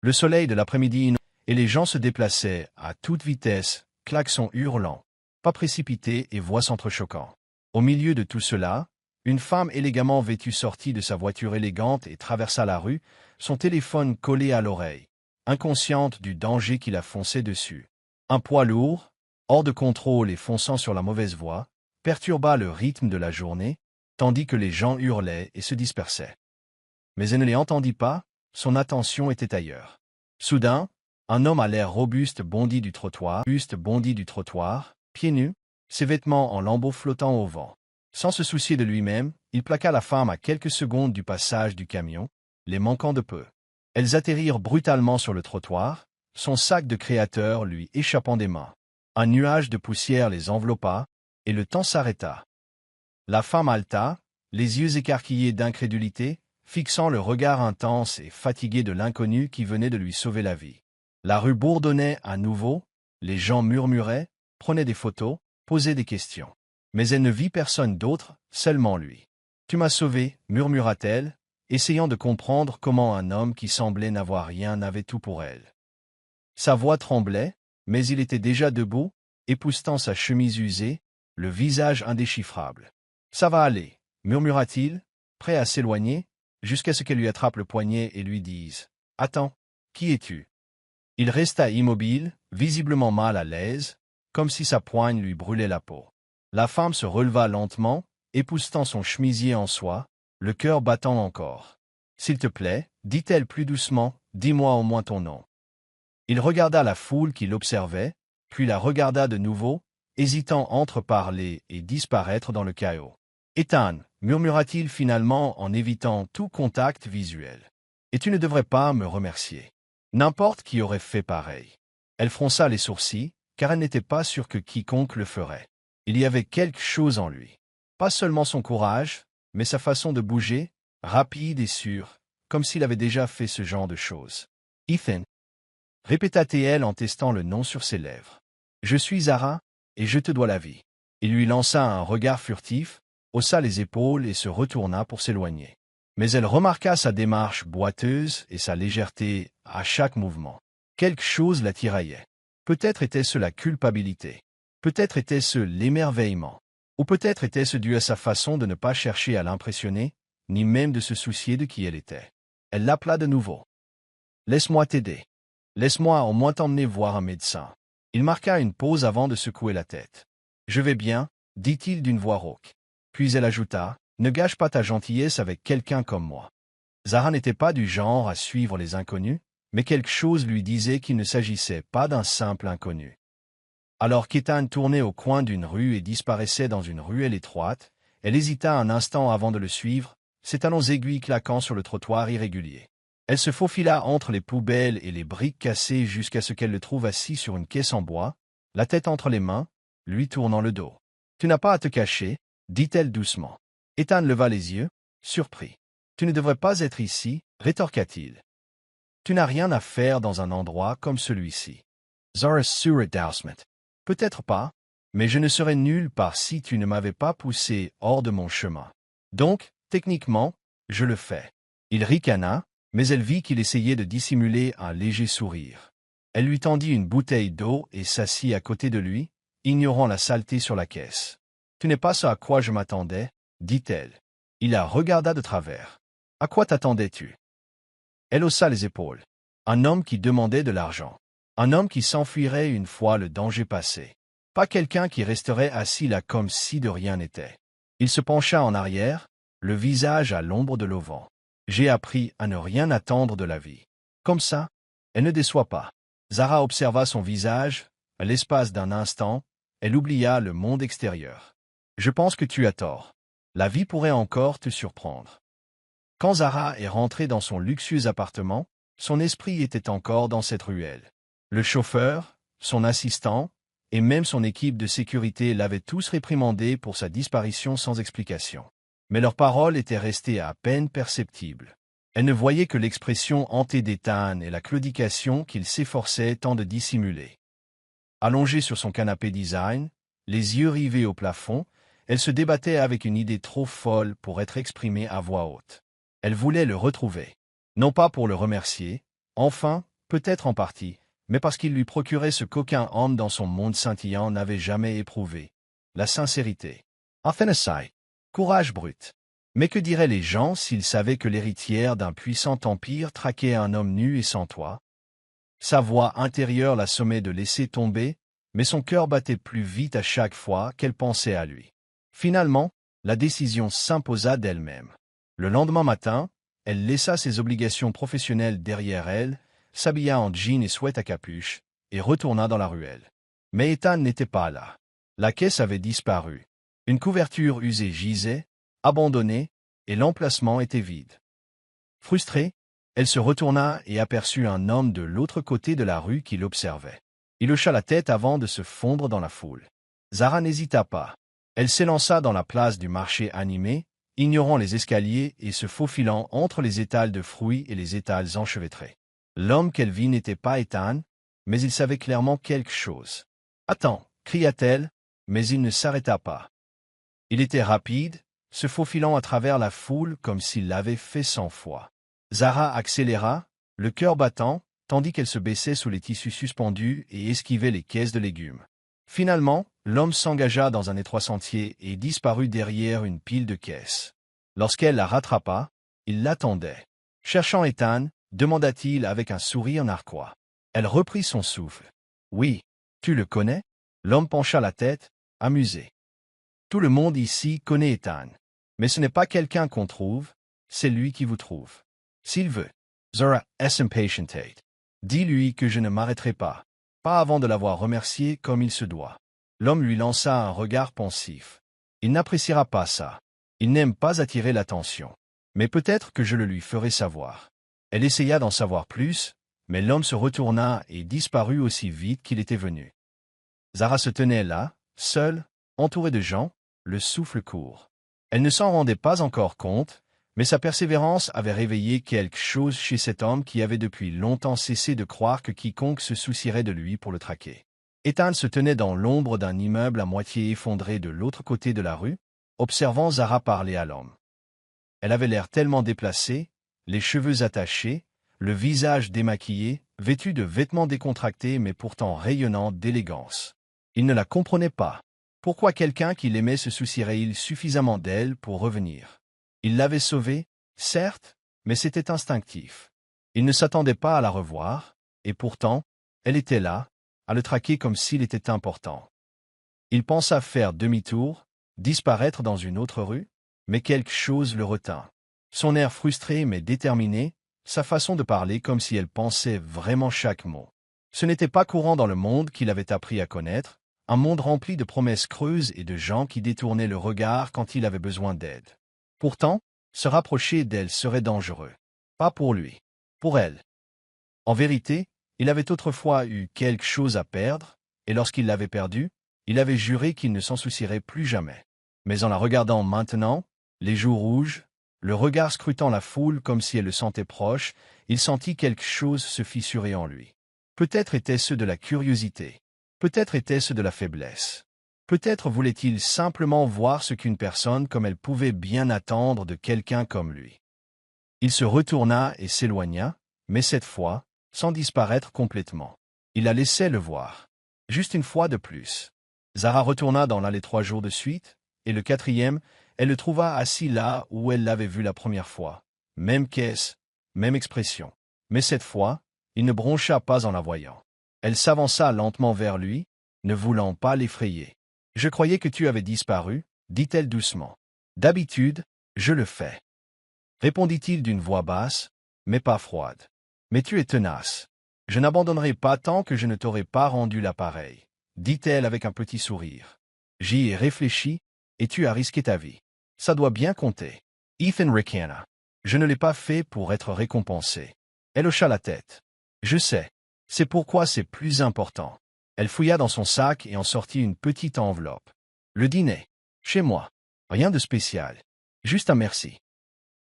Le soleil de l'après-midi et les gens se déplaçaient à toute vitesse, klaxons hurlants, pas précipités et voix s'entrechoquant. Au milieu de tout cela, une femme élégamment vêtue sortit de sa voiture élégante et traversa la rue, son téléphone collé à l'oreille, inconsciente du danger qui la fonçait dessus. Un poids lourd, hors de contrôle et fonçant sur la mauvaise voie, perturba le rythme de la journée, tandis que les gens hurlaient et se dispersaient. Mais elle ne les entendit pas, son attention était ailleurs. Soudain, un homme à l'air robuste bondit du trottoir, pieds nus, ses vêtements en lambeaux flottant au vent. Sans se soucier de lui-même, il plaqua la femme à quelques secondes du passage du camion, les manquant de peu. Elles atterrirent brutalement sur le trottoir, son sac de créateur lui échappant des mains. Un nuage de poussière les enveloppa, et le temps s'arrêta. La femme haleta, les yeux écarquillés d'incrédulité, fixant le regard intense et fatigué de l'inconnu qui venait de lui sauver la vie. La rue bourdonnait à nouveau, les gens murmuraient, prenaient des photos, posaient des questions. Mais elle ne vit personne d'autre, seulement lui. « Tu m'as sauvé » murmura-t-elle, essayant de comprendre comment un homme qui semblait n'avoir rien avait tout pour elle. Sa voix tremblait, mais il était déjà debout, époussetant sa chemise usée, le visage indéchiffrable. « Ça va aller » murmura-t-il, prêt à s'éloigner, jusqu'à ce qu'elle lui attrape le poignet et lui dise « Attends, qui es-tu » Il resta immobile, visiblement mal à l'aise, comme si sa poigne lui brûlait la peau. La femme se releva lentement, époussetant son chemisier en soie, le cœur battant encore. « S'il te plaît, dit-elle plus doucement, dis-moi au moins ton nom. » Il regarda la foule qui l'observait, puis la regarda de nouveau, hésitant entre parler et disparaître dans le chaos. « Ethan, murmura-t-il finalement en évitant tout contact visuel. « Et tu ne devrais pas me remercier. N'importe qui aurait fait pareil. » Elle fronça les sourcils, car elle n'était pas sûre que quiconque le ferait. Il y avait quelque chose en lui. Pas seulement son courage, mais sa façon de bouger, rapide et sûre, comme s'il avait déjà fait ce genre de choses. « Ethan » répéta-t-elle en testant le nom sur ses lèvres. « Je suis Zara, et je te dois la vie. » Il lui lança un regard furtif, haussa les épaules et se retourna pour s'éloigner. Mais elle remarqua sa démarche boiteuse et sa légèreté à chaque mouvement. Quelque chose la tiraillait. Peut-être était-ce la culpabilité. Peut-être était-ce l'émerveillement. Ou peut-être était-ce dû à sa façon de ne pas chercher à l'impressionner, ni même de se soucier de qui elle était. Elle l'appela de nouveau. « Laisse-moi t'aider. Laisse-moi au moins t'emmener voir un médecin. » Il marqua une pause avant de secouer la tête. « Je vais bien, » dit-il d'une voix rauque. Puis elle ajouta, « Ne gâche pas ta gentillesse avec quelqu'un comme moi. » Zara n'était pas du genre à suivre les inconnus, mais quelque chose lui disait qu'il ne s'agissait pas d'un simple inconnu. Alors qu'Ethan tournait au coin d'une rue et disparaissait dans une ruelle étroite, elle hésita un instant avant de le suivre, ses talons aiguilles claquant sur le trottoir irrégulier. Elle se faufila entre les poubelles et les briques cassées jusqu'à ce qu'elle le trouve assis sur une caisse en bois, la tête entre les mains, lui tournant le dos. « Tu n'as pas à te cacher, » dit-elle doucement. Ethan leva les yeux, surpris. « Tu ne devrais pas être ici, » rétorqua-t-il. « Tu n'as rien à faire dans un endroit comme celui-ci. » Zara sourit doucement. « Peut-être pas, mais je ne serais nulle part si tu ne m'avais pas poussé hors de mon chemin. Donc, techniquement, je le fais. » Il ricana, mais elle vit qu'il essayait de dissimuler un léger sourire. Elle lui tendit une bouteille d'eau et s'assit à côté de lui, ignorant la saleté sur la caisse. « Tu n'es pas ce à quoi je m'attendais, » dit-elle. Il la regarda de travers. « À quoi t'attendais-tu » Elle haussa les épaules. Un homme qui demandait de l'argent. Un homme qui s'enfuirait une fois le danger passé. Pas quelqu'un qui resterait assis là comme si de rien n'était. Il se pencha en arrière, le visage à l'ombre de l'auvent. « J'ai appris à ne rien attendre de la vie. Comme ça, elle ne déçoit pas. » Zara observa son visage. À l'espace d'un instant, elle oublia le monde extérieur. « Je pense que tu as tort. La vie pourrait encore te surprendre. » Quand Zara est rentrée dans son luxueux appartement, son esprit était encore dans cette ruelle. Le chauffeur, son assistant, et même son équipe de sécurité l'avaient tous réprimandé pour sa disparition sans explication. Mais leurs paroles étaient restées à peine perceptibles. Elle ne voyait que l'expression hantée d'Ethan et la claudication qu'il s'efforçait tant de dissimuler. Allongée sur son canapé design, les yeux rivés au plafond, elle se débattait avec une idée trop folle pour être exprimée à voix haute. Elle voulait le retrouver. Non pas pour le remercier, enfin, peut-être en partie, mais parce qu'il lui procurait ce qu'aucun homme dans son monde scintillant n'avait jamais éprouvé. La sincérité. Athénasai. Courage brut. Mais que diraient les gens s'ils savaient que l'héritière d'un puissant empire traquait un homme nu et sans toit? Sa voix intérieure la sommait de laisser tomber, mais son cœur battait plus vite à chaque fois qu'elle pensait à lui. Finalement, la décision s'imposa d'elle-même. Le lendemain matin, elle laissa ses obligations professionnelles derrière elle, s'habilla en jean et sweat à capuche, et retourna dans la ruelle. Mais Ethan n'était pas là. La caisse avait disparu. Une couverture usée gisait, abandonnée, et l'emplacement était vide. Frustrée, elle se retourna et aperçut un homme de l'autre côté de la rue qui l'observait. Il hocha la tête avant de se fondre dans la foule. Zara n'hésita pas. Elle s'élança dans la place du marché animé, ignorant les escaliers et se faufilant entre les étals de fruits et les étals enchevêtrés. L'homme qu'elle vit n'était pas Ethan, mais il savait clairement quelque chose. « Attends !» cria-t-elle, mais il ne s'arrêta pas. Il était rapide, se faufilant à travers la foule comme s'il l'avait fait 100 fois. Zara accéléra, le cœur battant, tandis qu'elle se baissait sous les tissus suspendus et esquivait les caisses de légumes. Finalement, l'homme s'engagea dans un étroit sentier et disparut derrière une pile de caisses. Lorsqu'elle la rattrapa, il l'attendait. Cherchant Ethan, demanda-t-il avec un sourire narquois. Elle reprit son souffle. « Oui, tu le connais ?» L'homme pencha la tête, amusé. « Tout le monde ici connaît Ethan. Mais ce n'est pas quelqu'un qu'on trouve, c'est lui qui vous trouve. S'il veut. » Zara s'impatientait. « Dis-lui que je ne m'arrêterai pas. Pas avant de l'avoir remercié comme il se doit. » L'homme lui lança un regard pensif. « Il n'appréciera pas ça. Il n'aime pas attirer l'attention. Mais peut-être que je le lui ferai savoir. » Elle essaya d'en savoir plus, mais l'homme se retourna et disparut aussi vite qu'il était venu. Zara se tenait là, seule, entourée de gens, le souffle court. Elle ne s'en rendait pas encore compte, mais sa persévérance avait réveillé quelque chose chez cet homme qui avait depuis longtemps cessé de croire que quiconque se soucierait de lui pour le traquer. Ethan se tenait dans l'ombre d'un immeuble à moitié effondré de l'autre côté de la rue, observant Zara parler à l'homme. Elle avait l'air tellement déplacée, les cheveux attachés, le visage démaquillé, vêtue de vêtements décontractés mais pourtant rayonnant d'élégance. Il ne la comprenait pas. Pourquoi quelqu'un qui l'aimait se soucierait-il suffisamment d'elle pour revenir? Il l'avait sauvée, certes, mais c'était instinctif. Il ne s'attendait pas à la revoir, et pourtant, elle était là, à le traquer comme s'il était important. Il pensa faire demi-tour, disparaître dans une autre rue, mais quelque chose le retint. Son air frustré mais déterminé, sa façon de parler comme si elle pensait vraiment chaque mot. Ce n'était pas courant dans le monde qu'il avait appris à connaître, un monde rempli de promesses creuses et de gens qui détournaient le regard quand il avait besoin d'aide. Pourtant, se rapprocher d'elle serait dangereux. Pas pour lui, pour elle. En vérité, il avait autrefois eu quelque chose à perdre, et lorsqu'il l'avait perdu, il avait juré qu'il ne s'en soucierait plus jamais. Mais en la regardant maintenant, les joues rouges, le regard scrutant la foule comme si elle le sentait proche, il sentit quelque chose se fissurer en lui. Peut-être était-ce de la curiosité. Peut-être était-ce de la faiblesse. Peut-être voulait-il simplement voir ce qu'une personne comme elle pouvait bien attendre de quelqu'un comme lui. Il se retourna et s'éloigna, mais cette fois, sans disparaître complètement. Il la laissait le voir. Juste une fois de plus. Zara retourna dans l'allée 3 jours de suite, et le 4e, elle le trouva assis là où elle l'avait vu la première fois. Même caisse, même expression. Mais cette fois, il ne broncha pas en la voyant. Elle s'avança lentement vers lui, ne voulant pas l'effrayer. « Je croyais que tu avais disparu, » dit-elle doucement. « D'habitude, je le fais. » Répondit-il d'une voix basse, mais pas froide. « Mais tu es tenace. Je n'abandonnerai pas tant que je ne t'aurai pas rendu l'appareil, » dit-elle avec un petit sourire. « J'y ai réfléchi, et tu as risqué ta vie. Ça doit bien compter. » Ethan ricana. « Je ne l'ai pas fait pour être récompensé. » Elle hocha la tête. « Je sais. C'est pourquoi c'est plus important. » Elle fouilla dans son sac et en sortit une petite enveloppe. « Le dîner. Chez moi. Rien de spécial. Juste un merci. »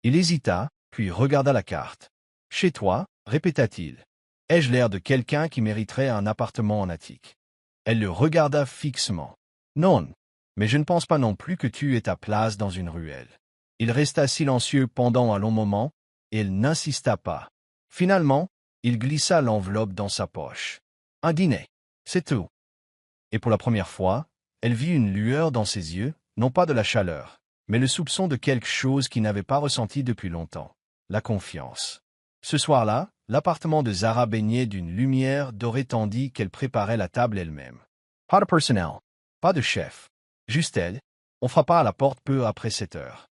Il hésita, puis regarda la carte. « Chez toi ?» répéta-t-il. « Ai-je l'air de quelqu'un qui mériterait un appartement en attique ?» Elle le regarda fixement. « Non, mais je ne pense pas non plus que tu aies ta place dans une ruelle. » Il resta silencieux pendant un long moment, et elle n'insista pas. Finalement, Il glissa l'enveloppe dans sa poche. Un dîner. C'est tout. Et pour la première fois, elle vit une lueur dans ses yeux, non pas de la chaleur, mais le soupçon de quelque chose qu'il n'avait pas ressenti depuis longtemps. La confiance. Ce soir-là, l'appartement de Zara baignait d'une lumière dorée tandis qu'elle préparait la table elle-même. Pas de personnel. Pas de chef. Juste elle. On frappa à la porte peu après 7 heures.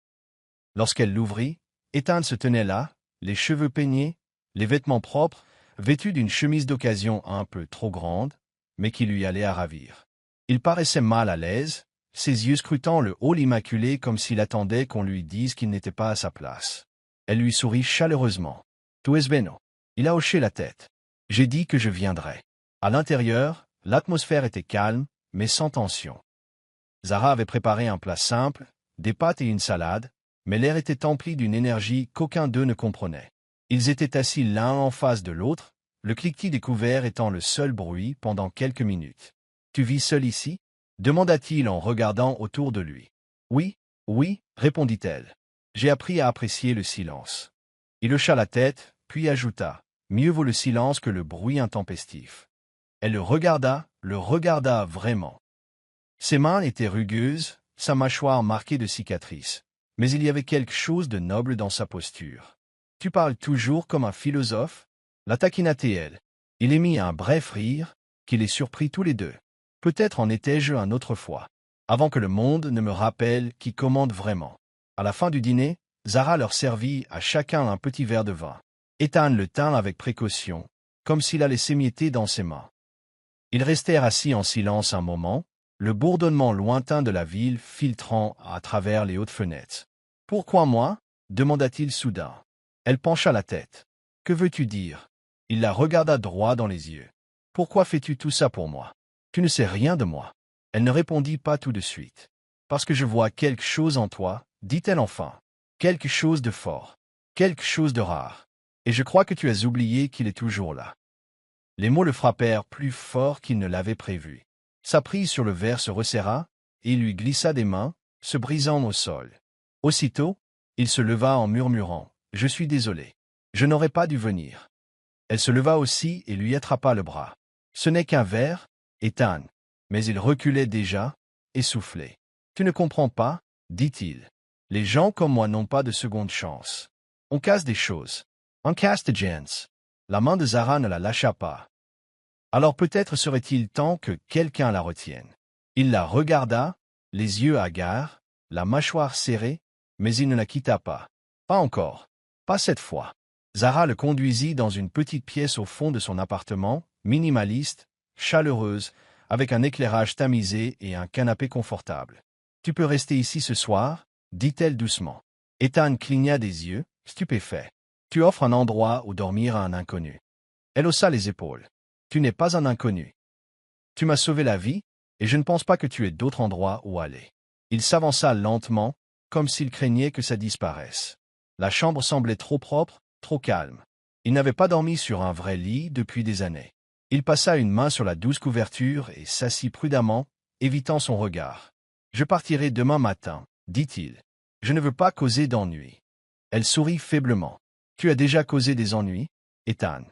Lorsqu'elle l'ouvrit, Ethan se tenait là, les cheveux peignés, les vêtements propres, vêtu d'une chemise d'occasion un peu trop grande, mais qui lui allait à ravir. Il paraissait mal à l'aise, ses yeux scrutant le hall immaculé comme s'il attendait qu'on lui dise qu'il n'était pas à sa place. Elle lui sourit chaleureusement. « Tu es beno ?» Il a hoché la tête. « J'ai dit que je viendrais. » À l'intérieur, l'atmosphère était calme, mais sans tension. Zara avait préparé un plat simple, des pâtes et une salade, mais l'air était empli d'une énergie qu'aucun d'eux ne comprenait. Ils étaient assis l'un en face de l'autre, le cliquetis des couverts étant le seul bruit pendant quelques minutes. « Tu vis seul ici ?» demanda-t-il en regardant autour de lui. « Oui, oui, répondit-elle. J'ai appris à apprécier le silence. » Il hocha la tête, puis ajouta, « Mieux vaut le silence que le bruit intempestif. » Elle le regarda vraiment. Ses mains étaient rugueuses, sa mâchoire marquée de cicatrices, mais il y avait quelque chose de noble dans sa posture. « Tu parles toujours comme un philosophe ?» la taquina-t-elle. Il émit un bref rire, qui les surprit tous les deux. Peut-être en étais-je un autrefois, avant que le monde ne me rappelle qui commande vraiment. À la fin du dîner, Zara leur servit à chacun un petit verre de vin. Ethan le tint avec précaution, comme s'il allait s'émietter dans ses mains. Ils restèrent assis en silence un moment, le bourdonnement lointain de la ville filtrant à travers les hautes fenêtres. « Pourquoi moi ?» demanda-t-il soudain. Elle pencha la tête. « Que veux-tu dire ?» Il la regarda droit dans les yeux. « Pourquoi fais-tu tout ça pour moi ? Tu ne sais rien de moi. » Elle ne répondit pas tout de suite. « Parce que je vois quelque chose en toi, dit-elle enfin. Quelque chose de fort. Quelque chose de rare. Et je crois que tu as oublié qu'il est toujours là. » Les mots le frappèrent plus fort qu'il ne l'avait prévu. Sa prise sur le verre se resserra, et il lui glissa des mains, se brisant au sol. Aussitôt, il se leva en murmurant « Je suis désolé. Je n'aurais pas dû venir. » Elle se leva aussi et lui attrapa le bras. « Ce n'est qu'un verre, Ethan. » Mais il reculait déjà, essoufflé. « Tu ne comprends pas ?» dit-il. « Les gens comme moi n'ont pas de seconde chance. On casse des choses. On casse des gens. » La main de Zara ne la lâcha pas. Alors peut-être serait-il temps que quelqu'un la retienne. Il la regarda, les yeux hagards, la mâchoire serrée, mais il ne la quitta pas. Pas encore. Pas cette fois. Zara le conduisit dans une petite pièce au fond de son appartement, minimaliste, chaleureuse, avec un éclairage tamisé et un canapé confortable. « Tu peux rester ici ce soir ?» dit-elle doucement. Ethan cligna des yeux, stupéfait. « Tu offres un endroit où dormir à un inconnu. » Elle haussa les épaules. « Tu n'es pas un inconnu. Tu m'as sauvé la vie, et je ne pense pas que tu aies d'autre endroit où aller. » Il s'avança lentement, comme s'il craignait que ça disparaisse. La chambre semblait trop propre, trop calme. Il n'avait pas dormi sur un vrai lit depuis des années. Il passa une main sur la douce couverture et s'assit prudemment, évitant son regard. « Je partirai demain matin, » dit-il. « Je ne veux pas causer d'ennuis. » Elle sourit faiblement. « Tu as déjà causé des ennuis, Ethan.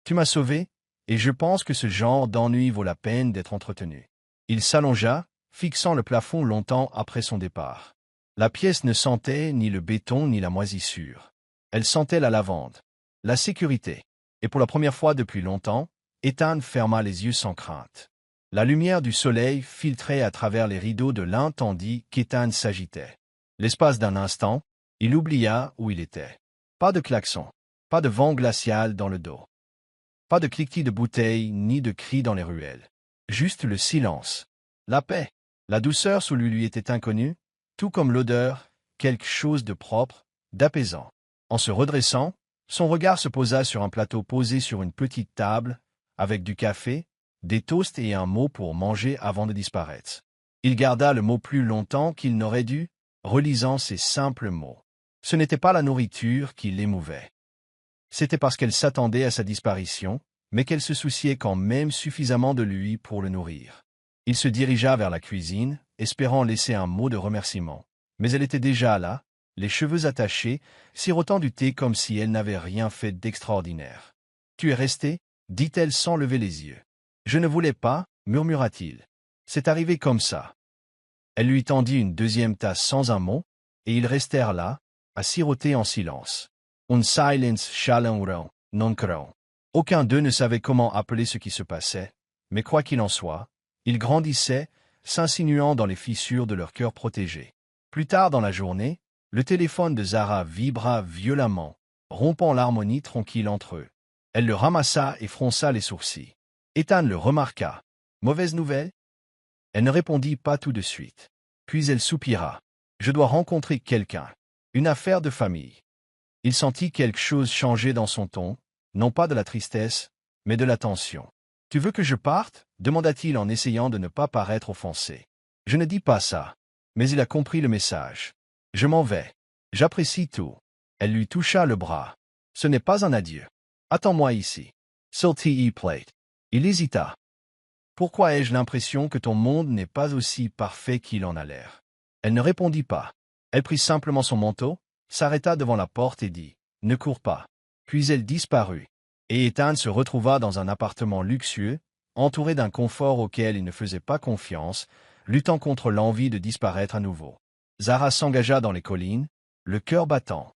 Tu m'as sauvé, et je pense que ce genre d'ennui vaut la peine d'être entretenu. » Il s'allongea, fixant le plafond longtemps après son départ. La pièce ne sentait ni le béton ni la moisissure. Elle sentait la lavande, la sécurité. Et pour la première fois depuis longtemps, Ethan ferma les yeux sans crainte. La lumière du soleil filtrait à travers les rideaux de lin tandis qu'Ethan s'agitait. L'espace d'un instant, il oublia où il était. Pas de klaxon, pas de vent glacial dans le dos. Pas de cliquetis de bouteilles ni de cris dans les ruelles. Juste le silence. La paix. La douceur sous lui était inconnue, tout comme l'odeur, quelque chose de propre, d'apaisant. En se redressant, son regard se posa sur un plateau posé sur une petite table, avec du café, des toasts et un mot pour manger avant de disparaître. Il garda le mot plus longtemps qu'il n'aurait dû, relisant ces simples mots. Ce n'était pas la nourriture qui l'émouvait. C'était parce qu'elle s'attendait à sa disparition, mais qu'elle se souciait quand même suffisamment de lui pour le nourrir. Il se dirigea vers la cuisine, espérant laisser un mot de remerciement. Mais elle était déjà là, les cheveux attachés, sirotant du thé comme si elle n'avait rien fait d'extraordinaire. Tu es resté, dit-elle sans lever les yeux. Je ne voulais pas, murmura-t-il. C'est arrivé comme ça. Elle lui tendit une deuxième tasse sans un mot, et ils restèrent là, à siroter en silence. Un silence chaleureux, non creux. Aucun d'eux ne savait comment appeler ce qui se passait, mais quoi qu'il en soit, ils grandissaient, s'insinuant dans les fissures de leur cœur protégé. Plus tard dans la journée, le téléphone de Zara vibra violemment, rompant l'harmonie tranquille entre eux. Elle le ramassa et fronça les sourcils. Ethan le remarqua. Mauvaise nouvelle? Elle ne répondit pas tout de suite. Puis elle soupira. Je dois rencontrer quelqu'un. Une affaire de famille. Il sentit quelque chose changer dans son ton, non pas de la tristesse, mais de la tension. Tu veux que je parte? Demanda-t-il en essayant de ne pas paraître offensé. Je ne dis pas ça. Mais il a compris le message. Je m'en vais. J'apprécie tout. Elle lui toucha le bras. Ce n'est pas un adieu. Attends-moi ici. Salty plate. Il hésita. Pourquoi ai-je l'impression que ton monde n'est pas aussi parfait qu'il en a l'air? Elle ne répondit pas. Elle prit simplement son manteau, s'arrêta devant la porte et dit « Ne cours pas ». Puis elle disparut. Et Ethan se retrouva dans un appartement luxueux, entouré d'un confort auquel il ne faisait pas confiance, luttant contre l'envie de disparaître à nouveau. Zara s'engagea dans les collines, le cœur battant.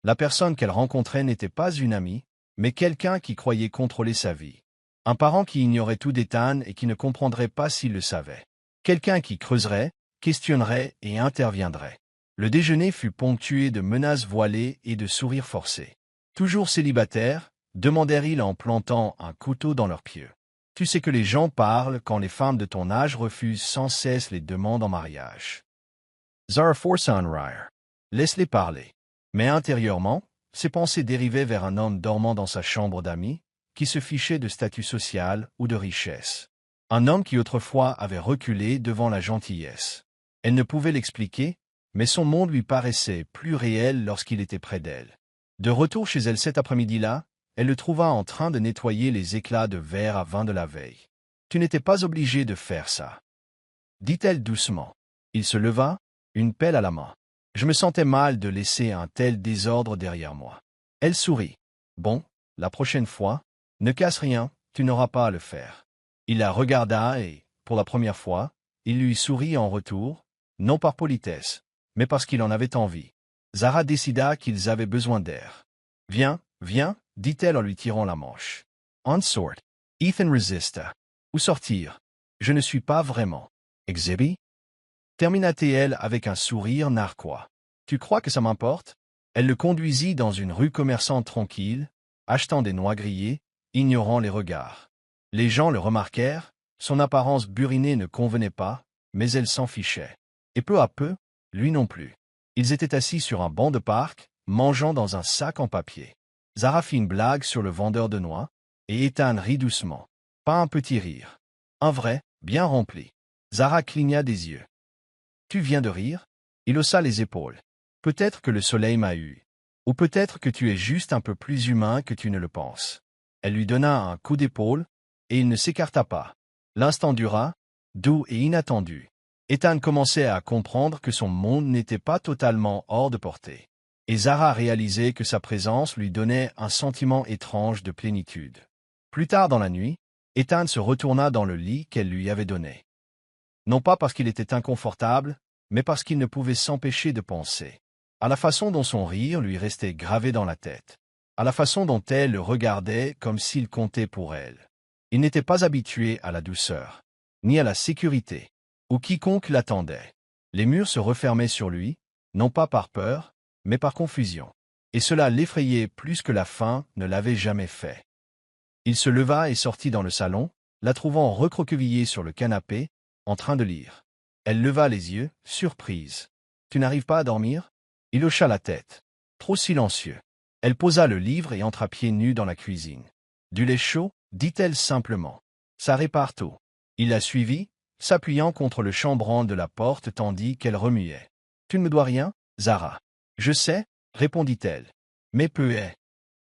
La personne qu'elle rencontrait n'était pas une amie, mais quelqu'un qui croyait contrôler sa vie. Un parent qui ignorait tout d'Ethan et qui ne comprendrait pas s'il le savait. Quelqu'un qui creuserait, questionnerait et interviendrait. Le déjeuner fut ponctué de menaces voilées et de sourires forcés. Toujours célibataires, demandèrent-ils en plantant un couteau dans leurs pieds. Tu sais que les gens parlent quand les femmes de ton âge refusent sans cesse les demandes en mariage. Zara força un rire. Laisse-les parler. Mais intérieurement, ses pensées dérivaient vers un homme dormant dans sa chambre d'amis, qui se fichait de statut social ou de richesse. Un homme qui autrefois avait reculé devant la gentillesse. Elle ne pouvait l'expliquer, mais son monde lui paraissait plus réel lorsqu'il était près d'elle. De retour chez elle cet après-midi-là, elle le trouva en train de nettoyer les éclats de verre à vin de la veille. « Tu n'étais pas obligé de faire ça. » dit-elle doucement. Il se leva, une pelle à la main. « Je me sentais mal de laisser un tel désordre derrière moi. » Elle sourit. « Bon, la prochaine fois, ne casse rien, tu n'auras pas à le faire. » Il la regarda et, pour la première fois, il lui sourit en retour, non par politesse, mais parce qu'il en avait envie. Zara décida qu'ils avaient besoin d'air. « Viens, viens, dit-elle en lui tirant la manche. « On sort. » Ethan résista. « Où sortir? Je ne suis pas vraiment. » Exhibi? Termina-t-elle avec un sourire narquois. « Tu crois que ça m'importe? » Elle le conduisit dans une rue commerçante tranquille, achetant des noix grillées, ignorant les regards. Les gens le remarquèrent, son apparence burinée ne convenait pas, mais elle s'en fichait. Et peu à peu, lui non plus. Ils étaient assis sur un banc de parc, mangeant dans un sac en papier. Zara fit une blague sur le vendeur de noix, et Ethan rit doucement. Pas un petit rire. Un vrai, bien rempli. Zara cligna des yeux. « Tu viens de rire ?» Il haussa les épaules. « Peut-être que le soleil m'a eu. Ou peut-être que tu es juste un peu plus humain que tu ne le penses. » Elle lui donna un coup d'épaule, et il ne s'écarta pas. L'instant dura, doux et inattendu. Ethan commençait à comprendre que son monde n'était pas totalement hors de portée. Et Zara réalisait que sa présence lui donnait un sentiment étrange de plénitude. Plus tard dans la nuit, Ethan se retourna dans le lit qu'elle lui avait donné. Non pas parce qu'il était inconfortable, mais parce qu'il ne pouvait s'empêcher de penser. À la façon dont son rire lui restait gravé dans la tête. À la façon dont elle le regardait comme s'il comptait pour elle. Il n'était pas habitué à la douceur, ni à la sécurité, ou quiconque l'attendait. Les murs se refermaient sur lui, non pas par peur, mais par confusion. Et cela l'effrayait plus que la faim ne l'avait jamais fait. Il se leva et sortit dans le salon, la trouvant recroquevillée sur le canapé, en train de lire. Elle leva les yeux, surprise. « Tu n'arrives pas à dormir ?» Il hocha la tête. Trop silencieux. Elle posa le livre et entra pieds nus dans la cuisine. « Du lait chaud ?» dit-elle simplement. « Ça répare tout. » Il la suivit, s'appuyant contre le chambranle de la porte tandis qu'elle remuait. « Tu ne me dois rien, Zara. »« Je sais, » répondit-elle. « Mais peu est. »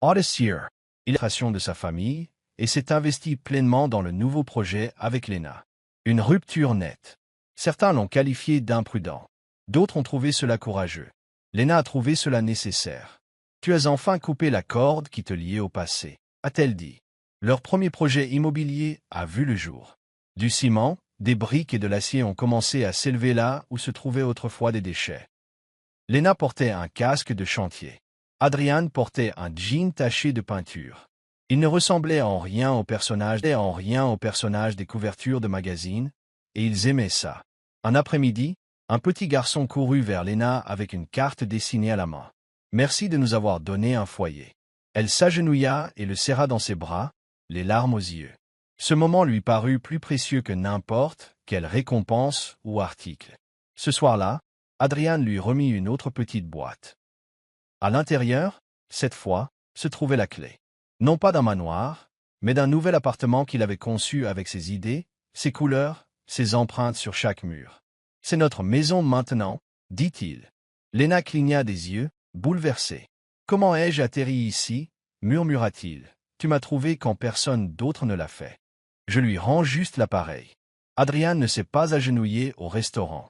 Audacieux. Il est de sa famille et s'est investi pleinement dans le nouveau projet avec Lena. Une rupture nette. Certains l'ont qualifié d'imprudent. D'autres ont trouvé cela courageux. Lena a trouvé cela nécessaire. Tu as enfin coupé la corde qui te liait au passé. a-t-elle dit. Leur premier projet immobilier a vu le jour. Du ciment, des briques et de l'acier ont commencé à s'élever là où se trouvaient autrefois des déchets. Lena portait un casque de chantier. Adrian portait un jean taché de peinture. Il ne ressemblait en rien au personnage des couvertures de magazines, et ils aimaient ça. Un après-midi, un petit garçon courut vers Lena avec une carte dessinée à la main. « Merci de nous avoir donné un foyer. » Elle s'agenouilla et le serra dans ses bras, les larmes aux yeux. Ce moment lui parut plus précieux que n'importe quelle récompense ou article. Ce soir-là, Adrian lui remit une autre petite boîte. À l'intérieur, cette fois, se trouvait la clé. Non pas d'un manoir, mais d'un nouvel appartement qu'il avait conçu avec ses idées, ses couleurs, ses empreintes sur chaque mur. « C'est notre maison maintenant, » dit-il. Lena cligna des yeux, bouleversée. « Comment ai-je atterri ici ?» murmura-t-il. « Tu m'as trouvé quand personne d'autre ne l'a fait. Je lui rends juste l'appareil. » Adrian ne s'est pas agenouillé au restaurant.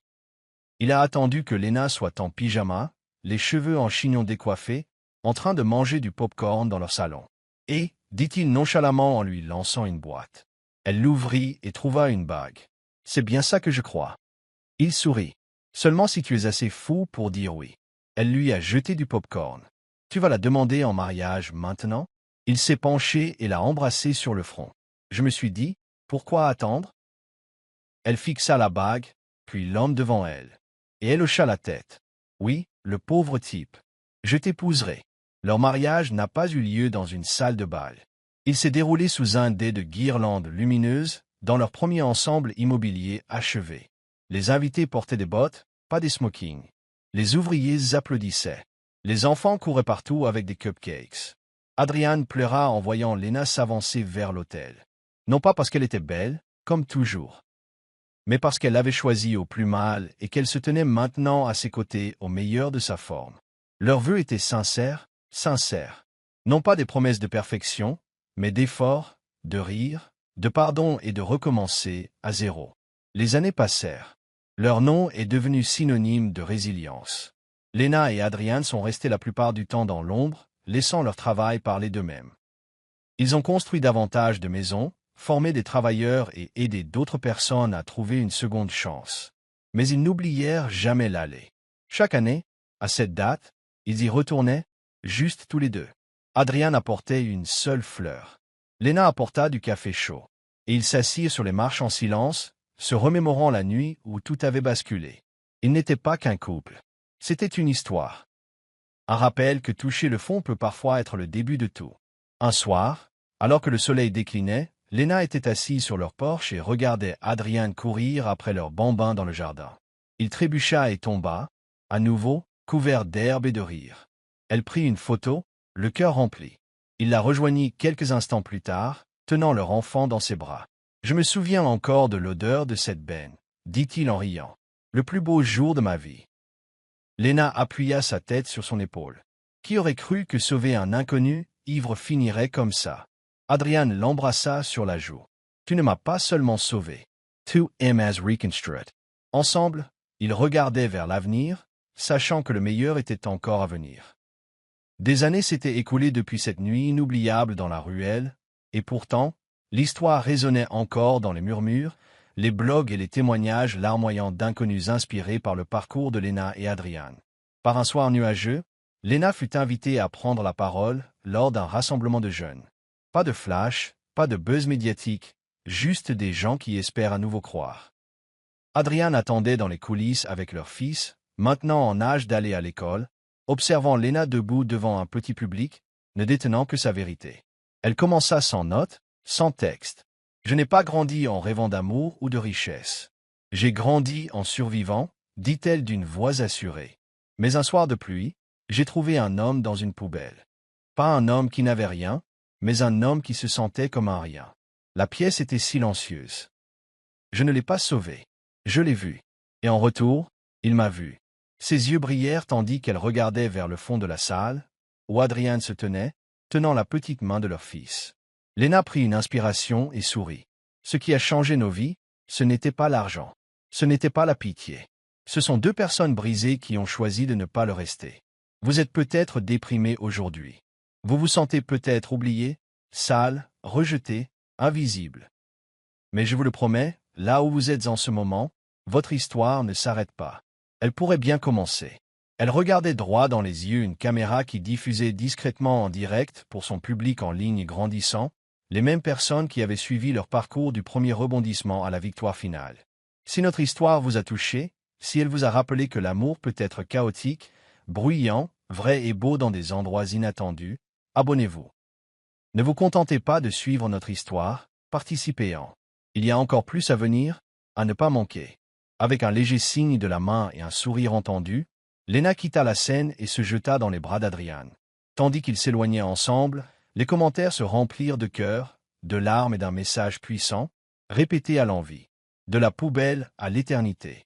Il a attendu que Lena soit en pyjama, les cheveux en chignon décoiffés, en train de manger du pop-corn dans leur salon. « Et, dit-il nonchalamment en lui lançant une boîte. Elle l'ouvrit et trouva une bague. « C'est bien ça que je crois. » Il sourit. « Seulement si tu es assez fou pour dire oui. » Elle lui a jeté du pop-corn. « Tu vas la demander en mariage maintenant ?» Il s'est penché et l'a embrassée sur le front. Je me suis dit, pourquoi attendre? Elle fixa la bague, puis l'homme devant elle. Et elle hocha la tête. Oui, le pauvre type. Je t'épouserai. Leur mariage n'a pas eu lieu dans une salle de bal. Il s'est déroulé sous un dais de guirlandes lumineuses, dans leur premier ensemble immobilier achevé. Les invités portaient des bottes, pas des smokings. Les ouvriers applaudissaient. Les enfants couraient partout avec des cupcakes. Adrian pleura en voyant Lena s'avancer vers l'autel. Non pas parce qu'elle était belle, comme toujours, mais parce qu'elle l'avait choisi au plus mal et qu'elle se tenait maintenant à ses côtés au meilleur de sa forme. Leurs vœux étaient sincères. Non pas des promesses de perfection, mais d'efforts, de rire, de pardon et de recommencer à zéro. Les années passèrent. Leur nom est devenu synonyme de résilience. Lena et Adrian sont restés la plupart du temps dans l'ombre, laissant leur travail parler d'eux-mêmes. Ils ont construit davantage de maisons, formé des travailleurs et aidé d'autres personnes à trouver une seconde chance. Mais ils n'oublièrent jamais l'aller. Chaque année, à cette date, ils y retournaient, juste tous les deux. Adrian apportait une seule fleur. Lena apporta du café chaud. Et ils s'assirent sur les marches en silence, se remémorant la nuit où tout avait basculé. Ils n'étaient pas qu'un couple. C'était une histoire. Un rappel que toucher le fond peut parfois être le début de tout. Un soir, alors que le soleil déclinait, Lena était assise sur leur porche et regardait Adrian courir après leur bambin dans le jardin. Il trébucha et tomba, à nouveau, couvert d'herbe et de rire. Elle prit une photo, le cœur rempli. Il la rejoignit quelques instants plus tard, tenant leur enfant dans ses bras. « Je me souviens encore de l'odeur de cette benne, » dit-il en riant. « Le plus beau jour de ma vie. » Lena appuya sa tête sur son épaule. Qui aurait cru que sauver un inconnu, ivre finirait comme ça? Adrian l'embrassa sur la joue. Tu ne m'as pas seulement sauvé. Tu m'as reconstruit. Ensemble, ils regardaient vers l'avenir, sachant que le meilleur était encore à venir. Des années s'étaient écoulées depuis cette nuit inoubliable dans la ruelle, et pourtant, l'histoire résonnait encore dans les murmures, les blogs et les témoignages larmoyants d'inconnus inspirés par le parcours de Lena et Adrian. Par un soir nuageux, Lena fut invitée à prendre la parole lors d'un rassemblement de jeunes. Pas de flash, pas de buzz médiatique, juste des gens qui espèrent à nouveau croire. Adrian attendait dans les coulisses avec leur fils, maintenant en âge d'aller à l'école, observant Lena debout devant un petit public, ne détenant que sa vérité. Elle commença sans notes, sans texte. « Je n'ai pas grandi en rêvant d'amour ou de richesse. J'ai grandi en survivant, dit-elle d'une voix assurée. Mais un soir de pluie, j'ai trouvé un homme dans une poubelle. Pas un homme qui n'avait rien, mais un homme qui se sentait comme un rien. La pièce était silencieuse. Je ne l'ai pas sauvé. Je l'ai vu. Et en retour, il m'a vu. » Ses yeux brillèrent tandis qu'elle regardait vers le fond de la salle, où Adrian se tenait, tenant la petite main de leur fils. Lena prit une inspiration et sourit. Ce qui a changé nos vies, ce n'était pas l'argent. Ce n'était pas la pitié. Ce sont deux personnes brisées qui ont choisi de ne pas le rester. Vous êtes peut-être déprimé aujourd'hui. Vous vous sentez peut-être oublié, sale, rejetée, invisible. Mais je vous le promets, là où vous êtes en ce moment, votre histoire ne s'arrête pas. Elle pourrait bien commencer. Elle regardait droit dans les yeux une caméra qui diffusait discrètement en direct pour son public en ligne grandissant, les mêmes personnes qui avaient suivi leur parcours du premier rebondissement à la victoire finale. Si notre histoire vous a touché, si elle vous a rappelé que l'amour peut être chaotique, bruyant, vrai et beau dans des endroits inattendus, abonnez-vous. Ne vous contentez pas de suivre notre histoire, participez-en. Il y a encore plus à venir, à ne pas manquer. Avec un léger signe de la main et un sourire entendu, Lena quitta la scène et se jeta dans les bras d'Adrian. Tandis qu'ils s'éloignaient ensemble, les commentaires se remplirent de cœurs, de larmes et d'un message puissant, répété à l'envi. De la poubelle à l'éternité.